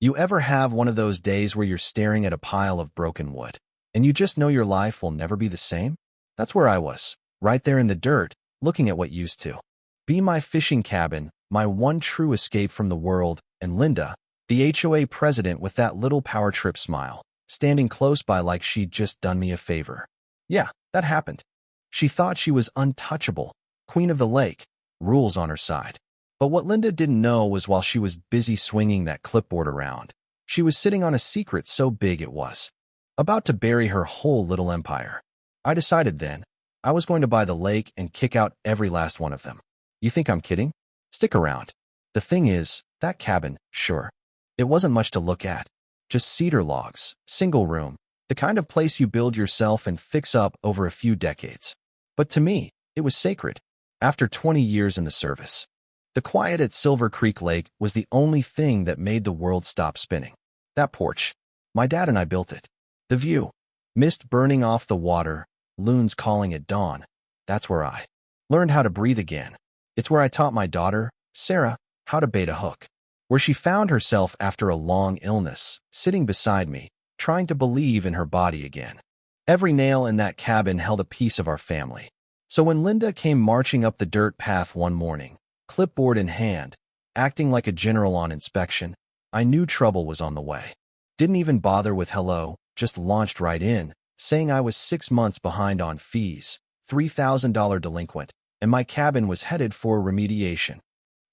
You ever have one of those days where you're staring at a pile of broken wood, and you just know your life will never be the same? That's where I was, right there in the dirt, looking at what used to be my fishing cabin, my one true escape from the world, and Linda, the HOA president with that little power trip smile, standing close by like she'd just done me a favor. Yeah, that happened. She thought she was untouchable, queen of the lake, rules on her side. But what Linda didn't know was while she was busy swinging that clipboard around, she was sitting on a secret so big it was about to bury her whole little empire. I decided then I was going to buy the lake and kick out every last one of them. You think I'm kidding? Stick around. The thing is, that cabin, sure, it wasn't much to look at. Just cedar logs, single room, the kind of place you build yourself and fix up over a few decades. But to me, it was sacred. After 20 years in the service, the quiet at Silver Creek Lake was the only thing that made the world stop spinning. That porch, my dad and I built it. The view, mist burning off the water, loons calling at dawn. That's where I learned how to breathe again. It's where I taught my daughter, Sarah, how to bait a hook. Where she found herself after a long illness, sitting beside me, trying to believe in her body again. Every nail in that cabin held a piece of our family. So when Linda came marching up the dirt path one morning, clipboard in hand, acting like a general on inspection, I knew trouble was on the way. Didn't even bother with hello, just launched right in, saying I was 6 months behind on fees, $3,000 delinquent, and my cabin was headed for remediation.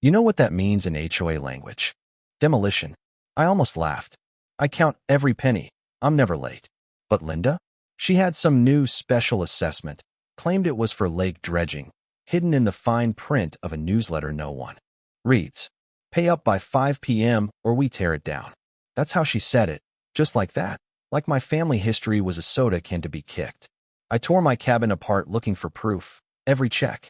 You know what that means in HOA language? Demolition. I almost laughed. I count every penny. I'm never late. But Linda? She had some new special assessment, claimed it was for lake dredging, hidden in the fine print of a newsletter no one reads. Pay up by 5 p.m. or we tear it down. That's how she said it, just like that, like my family history was a soda can to be kicked. I tore my cabin apart looking for proof, every check,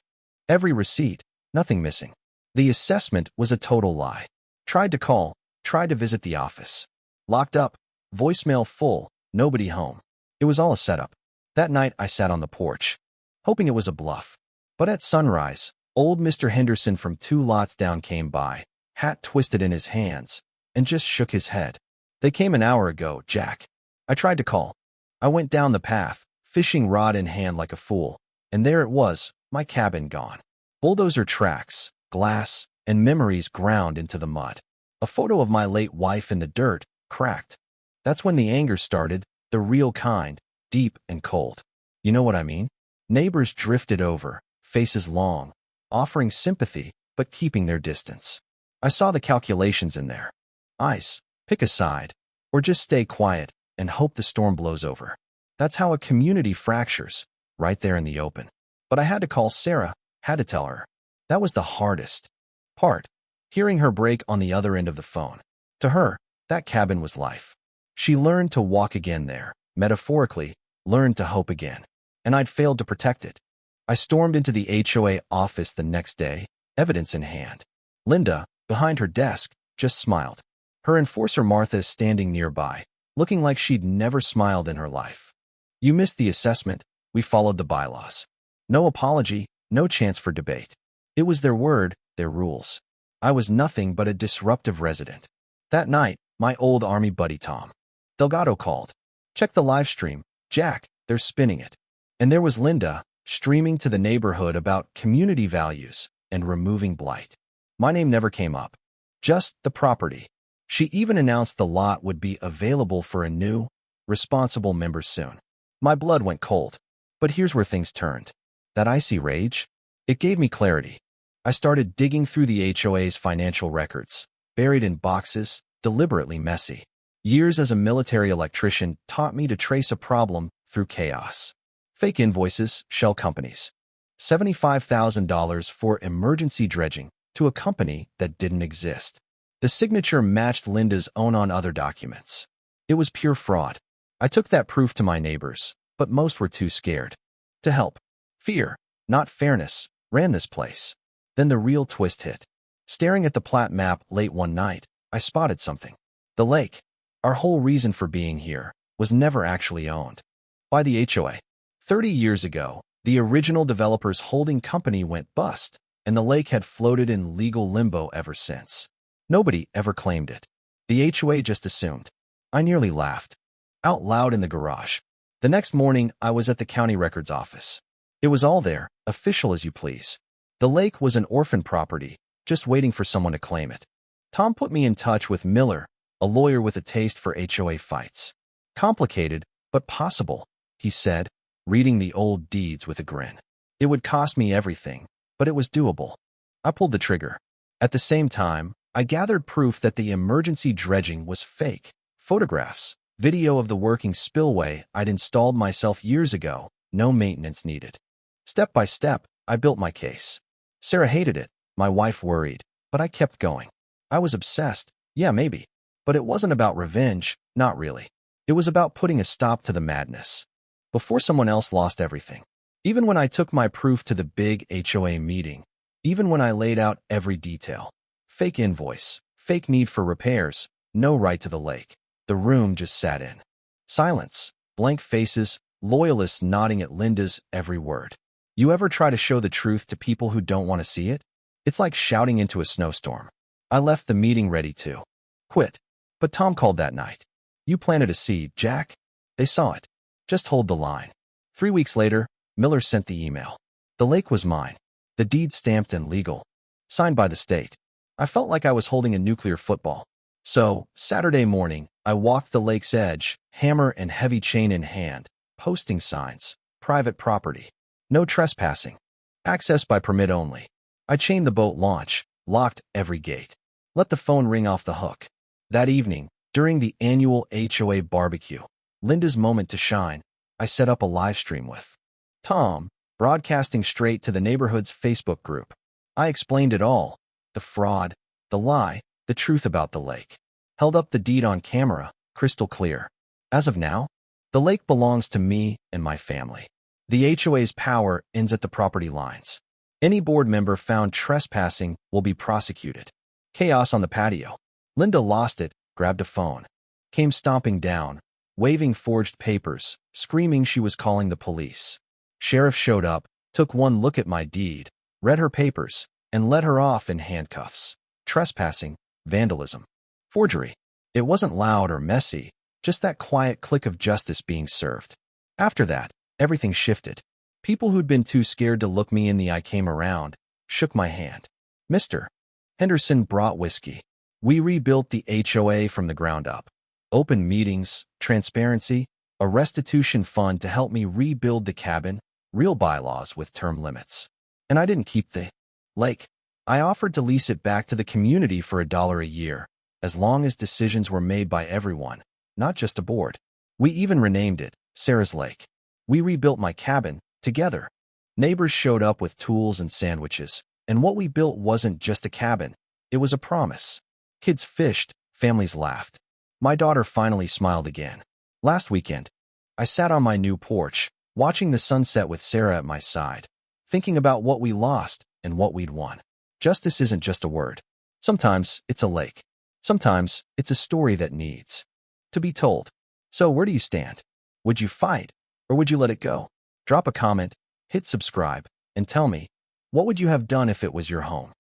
every receipt, nothing missing. The assessment was a total lie. Tried to call, tried to visit the office. Locked up, voicemail full, nobody home. It was all a setup. That night I sat on the porch, hoping it was a bluff. But at sunrise, old Mr. Henderson from 2 lots down came by, hat twisted in his hands, and just shook his head. They came an hour ago, Jack. I tried to call. I went down the path, fishing rod in hand like a fool, and there it was, my cabin gone. Bulldozer tracks, glass, and memories ground into the mud. A photo of my late wife in the dirt, cracked. That's when the anger started, the real kind, deep and cold. You know what I mean? Neighbors drifted over, faces long, offering sympathy, but keeping their distance. I saw the calculations in there. Ice, pick a side, or just stay quiet and hope the storm blows over. That's how a community fractures, right there in the open. But I had to call Sarah, had to tell her. That was the hardest part, hearing her break on the other end of the phone. To her, that cabin was life. She learned to walk again there, metaphorically, learned to hope again. And I'd failed to protect it. I stormed into the HOA office the next day, evidence in hand. Linda, behind her desk, just smiled. Her enforcer Martha standing nearby, looking like she'd never smiled in her life. You missed the assessment. We followed the bylaws. No apology, no chance for debate. It was their word, their rules. I was nothing but a disruptive resident. That night, my old army buddy Tom Delgado called. Check the live stream, Jack, they're spinning it. And there was Linda, streaming to the neighborhood about community values and removing blight. My name never came up. Just the property. She even announced the lot would be available for a new, responsible member soon. My blood went cold. But here's where things turned. That icy rage? It gave me clarity. I started digging through the HOA's financial records, buried in boxes, deliberately messy. Years as a military electrician taught me to trace a problem through chaos. Fake invoices, shell companies. $75,000 for emergency dredging to a company that didn't exist. The signature matched Linda's own on other documents. It was pure fraud. I took that proof to my neighbors, but most were too scared to help. Fear, not fairness, ran this place. Then the real twist hit. Staring at the plat map late one night, I spotted something. The lake, our whole reason for being here, was never actually owned by the HOA. 30 years ago, the original developer's holding company went bust, and the lake had floated in legal limbo ever since. Nobody ever claimed it. The HOA just assumed. I nearly laughed. Out loud in the garage. The next morning, I was at the county records office. It was all there, official as you please. The lake was an orphan property, just waiting for someone to claim it. Tom put me in touch with Miller, a lawyer with a taste for HOA fights. Complicated, but possible, he said, reading the old deeds with a grin. It would cost me everything, but it was doable. I pulled the trigger. At the same time, I gathered proof that the emergency dredging was fake. Photographs, video of the working spillway I'd installed myself years ago, no maintenance needed. Step by step, I built my case. Sarah hated it, my wife worried, but I kept going. I was obsessed, yeah, maybe. But it wasn't about revenge, not really. It was about putting a stop to the madness. Before someone else lost everything. Even when I took my proof to the big HOA meeting, even when I laid out every detail. Fake invoice, fake need for repairs, no right to the lake. The room just sat in. Silence, blank faces, loyalists nodding at Linda's every word. You ever try to show the truth to people who don't want to see it? It's like shouting into a snowstorm. I left the meeting ready to quit. But Tom called that night. You planted a seed, Jack. They saw it. Just hold the line. 3 weeks later, Miller sent the email. The lake was mine. The deed stamped and legal. Signed by the state. I felt like I was holding a nuclear football. So, Saturday morning, I walked the lake's edge, hammer and heavy chain in hand, posting signs. Private property. No trespassing. Access by permit only. I chained the boat launch, locked every gate. Let the phone ring off the hook. That evening, during the annual HOA barbecue, Linda's moment to shine, I set up a live stream with Tom, broadcasting straight to the neighborhood's Facebook group. I explained it all, the fraud, the lie, the truth about the lake. Held up the deed on camera, crystal clear. As of now, the lake belongs to me and my family. The HOA's power ends at the property lines. Any board member found trespassing will be prosecuted. Chaos on the patio. Linda lost it, grabbed a phone. Came stomping down, waving forged papers, screaming she was calling the police. Sheriff showed up, took one look at my deed, read her papers, and let her off in handcuffs. Trespassing, vandalism, forgery. It wasn't loud or messy, just that quiet click of justice being served. After that, everything shifted. People who'd been too scared to look me in the eye came around, shook my hand. Mr. Henderson brought whiskey. We rebuilt the HOA from the ground up. Open meetings, transparency, a restitution fund to help me rebuild the cabin, real bylaws with term limits. And I didn't keep the lake. I offered to lease it back to the community for $1 a year, as long as decisions were made by everyone, not just a board. We even renamed it Sarah's Lake. We rebuilt my cabin, together. Neighbors showed up with tools and sandwiches, and what we built wasn't just a cabin, it was a promise. Kids fished, families laughed. My daughter finally smiled again. Last weekend, I sat on my new porch, watching the sunset with Sarah at my side, thinking about what we lost and what we'd won. Justice isn't just a word. Sometimes it's a lake. Sometimes it's a story that needs to be told. So where do you stand? Would you fight, or would you let it go? Drop a comment, hit subscribe, and tell me, what would you have done if it was your home?